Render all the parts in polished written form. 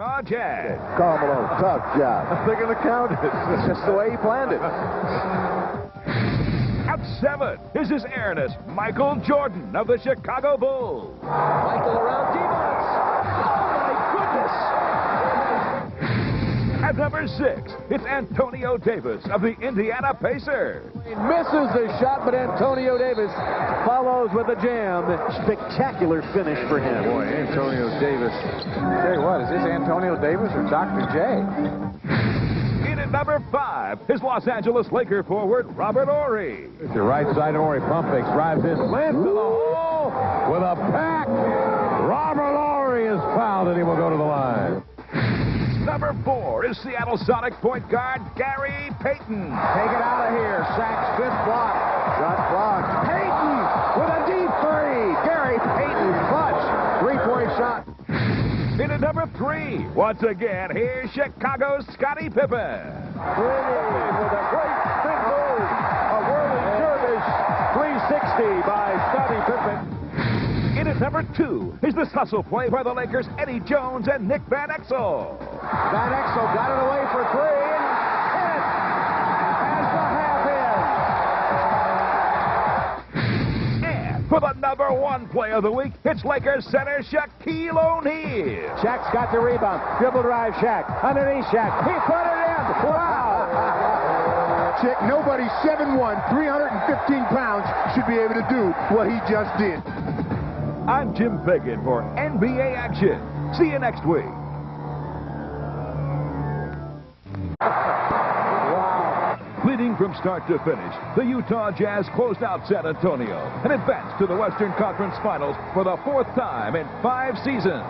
Oh, Jazz. Carmelo, tough job. They're going to count it. It's just the way he planned it. At 7, this is airness Michael Jordan of the Chicago Bulls. Michael around defense. Oh, my goodness. At number 6, it's Antonio Davis of the Indiana Pacers. He misses the shot, but Antonio Davis follows with a jam. Spectacular finish for him. Boy, Antonio Davis. Tell you what, is this Antonio Davis or Dr. J? In at number 5, his Los Angeles Laker forward, Robert Horry. The right side, Horry pump fakes, drives in, slants to the hole with a pack. Robert Horry is fouled, and he will go to the line. Number 4 is Seattle Sonic point guard Gary Payton. Take it out of here. Shaq's 5th block. Shot blocked. Payton with a deep 3. Gary Payton clutch. 3-point shot. In at number 3, once again, here's Chicago's Scottie Pippen. With a great big move. A whirling dervish 360 by Scottie Pippen. In at number 2 is this hustle play by the Lakers' Eddie Jones and Nick Van Exel. Van Exel got it away for 3 and hit it as the half in. And for the number 1 play of the week, it's Lakers center Shaquille O'Neal. Shaq's got the rebound. Dribble drive Shaq. Underneath Shaq. He put it in. Wow. Check, nobody 7'1", 315 pounds should be able to do what he just did. I'm Jim Fagan for NBA Action. See you next week. Wow. Leading from start to finish, the Utah Jazz closed out San Antonio and advanced to the Western Conference Finals for the 4th time in 5 seasons.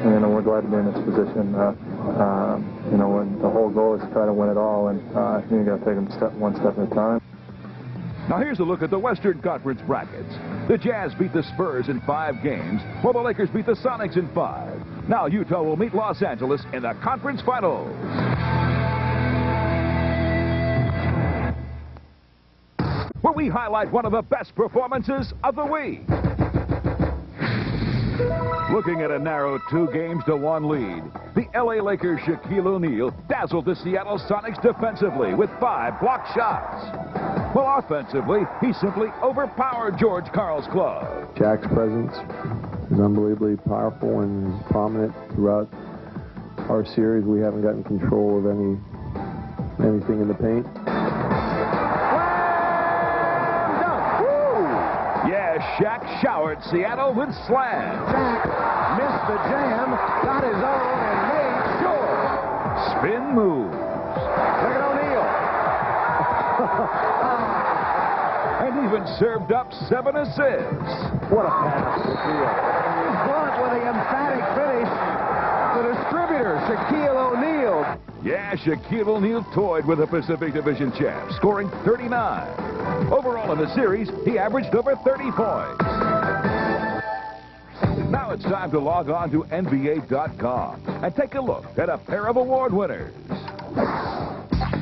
And we're glad to be in this position. When the whole goal is to try to win it all, and you got to take them one step at a time. Now here's a look at the Western Conference brackets. The Jazz beat the Spurs in 5 games, while the Lakers beat the Sonics in 5. Now Utah will meet Los Angeles in the conference finals. Where we highlight one of the best performances of the week. Looking at a narrow 2-1 lead, the LA Lakers' Shaquille O'Neal dazzled the Seattle Sonics defensively with 5 blocked shots. Well, offensively, he simply overpowered George Karl's club. Shaq's presence is unbelievably powerful and prominent throughout our series. We haven't gotten control of anything in the paint. Yeah, Shaq showered Seattle with slams. Shaq missed the jam, got his own, and made sure. Spin moves. Look at O'Neal. And even served up 7 assists. What a pass. Blunt with the emphatic finish. The distributor, Shaquille O'Neal. Yeah, Shaquille O'Neal toyed with the Pacific Division champs, scoring 39. Overall in the series, he averaged over 30 points. Now it's time to log on to NBA.com and take a look at a pair of award winners.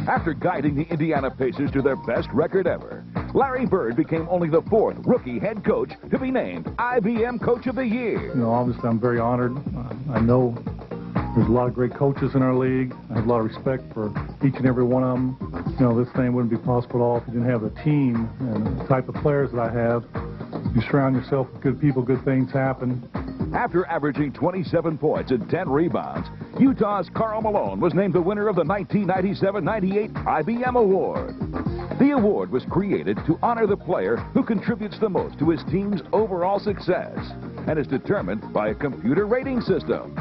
After guiding the Indiana Pacers to their best record ever, Larry Bird became only the 4th rookie head coach to be named IBM Coach of the Year. Obviously I'm very honored. I know there's a lot of great coaches in our league. I have a lot of respect for each and every one of them. This thing wouldn't be possible at all if you didn't have the team and the type of players that I have. You surround yourself with good people, good things happen. After averaging 27 points and 10 rebounds, Utah's Karl Malone was named the winner of the 1997-98 IBM Award. The award was created to honor the player who contributes the most to his team's overall success and is determined by a computer rating system.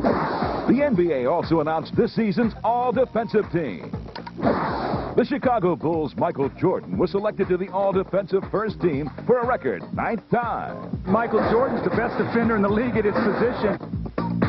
The NBA also announced this season's all-defensive team. The Chicago Bulls' Michael Jordan was selected to the all-defensive first team for a record 9th time. Michael Jordan's the best defender in the league at his position.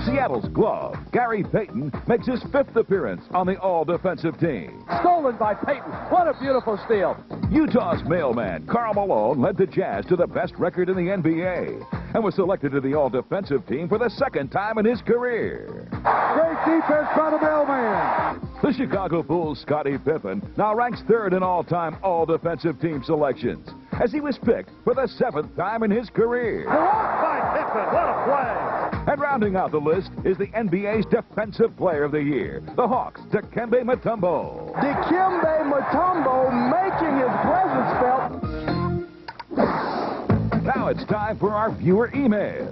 Seattle's glove, Gary Payton, makes his 5th appearance on the all-defensive team. Stolen by Payton. What a beautiful steal. Utah's mailman, Karl Malone, led the Jazz to the best record in the NBA and was selected to the all-defensive team for the 2nd time in his career. Great defense by the mailman. The Chicago Bulls' Scottie Pippen now ranks 3rd in all-time all-defensive team selections, as he was picked for the 7th time in his career. Blocked by Pippen. What a play. And rounding out the list is the NBA's Defensive Player of the Year, the Hawks' Dikembe Mutombo. Dikembe Mutombo making his presence felt. Now it's time for our viewer email.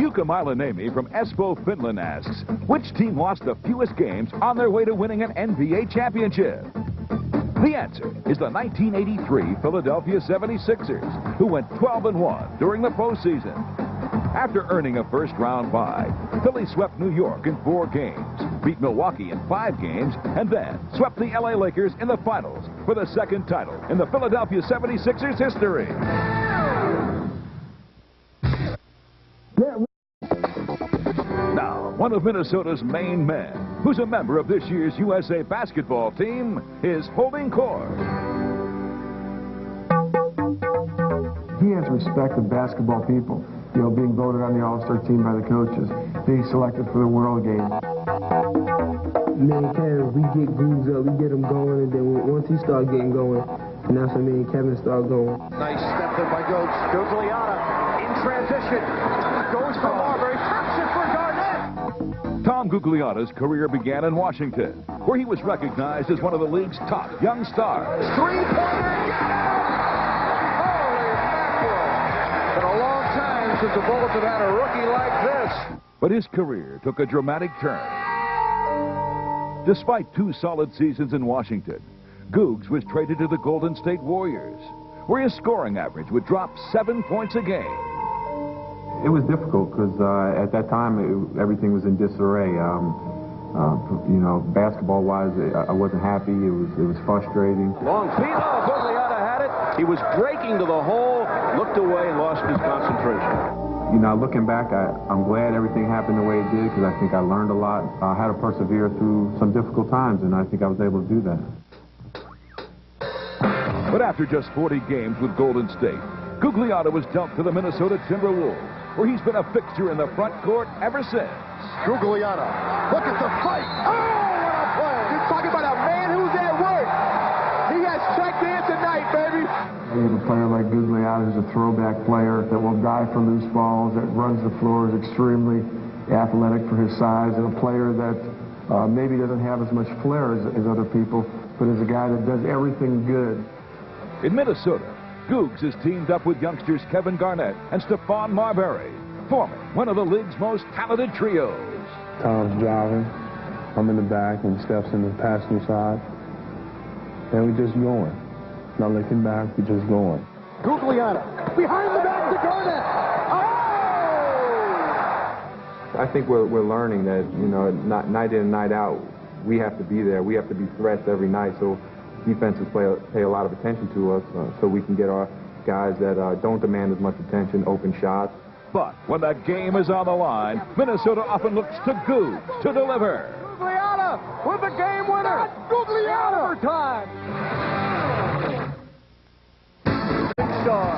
Yuka Milanemi from Espoo, Finland asks, which team lost the fewest games on their way to winning an NBA championship? The answer is the 1983 Philadelphia 76ers, who went 12-1 during the postseason. After earning a first-round bye, Philly swept New York in 4 games, beat Milwaukee in 5 games, and then swept the LA Lakers in the finals for the second title in the Philadelphia 76ers history. Now, one of Minnesota's main men, who's a member of this year's USA basketball team, is holding court. He has respect of basketball people. You know, being voted on the All-Star team by the coaches, being selected for the World Game. Me and Kevin, we get grooves up, we get them going, and then once he start getting going, and that's when me and Kevin start going. Nice step in by Goats. Gugliana in transition. Goes for Marbury. Taps it for Garnett. Tom Gugliotta's career began in Washington, where he was recognized as one of the league's top young stars. Three-pointer. Holy mackerel. Been a long time since the Bullets have had a rookie like this. But his career took a dramatic turn. Despite 2 solid seasons in Washington, Googs was traded to the Golden State Warriors, where his scoring average would drop 7 points a game. It was difficult because at that time everything was in disarray. You know, basketball-wise, I wasn't happy. It was frustrating. Long feet. Oh, Gugliotta had it. He was breaking to the hole, looked away, lost his concentration. You know, looking back, I'm glad everything happened the way it did because I think I learned a lot. I had to persevere through some difficult times, and I think I was able to do that. But after just 40 games with Golden State, Gugliotta was dumped to the Minnesota Timberwolves, where he's been a fixture in the front court ever since. Gugliotta, look at the fight. Oh, what a play. You're talking about a man who's at work. He has checked in tonight, baby. We have a player like Gugliotta who's a throwback player that will dive for loose balls, that runs the floor, is extremely athletic for his size, and a player that maybe doesn't have as much flair as other people, but is a guy that does everything good. In Minnesota, Googs has teamed up with youngsters Kevin Garnett and Stephon Marbury, forming one of the league's most talented trios. Tom's driving, I'm in the back, and Steph's in the passenger side, and we just going. Not looking back, we just going. Gugliotta behind the back to Garnett. Oh! I think we're learning that, you know, night in and night out, we have to be there. We have to be threats every night. So defenses pay a lot of attention to us so we can get our guys that don't demand as much attention, open shots. But when the game is on the line, Minnesota often looks to Googs to deliver. Gugliotta with the game winner. Gugliotta. Overtime. Big star.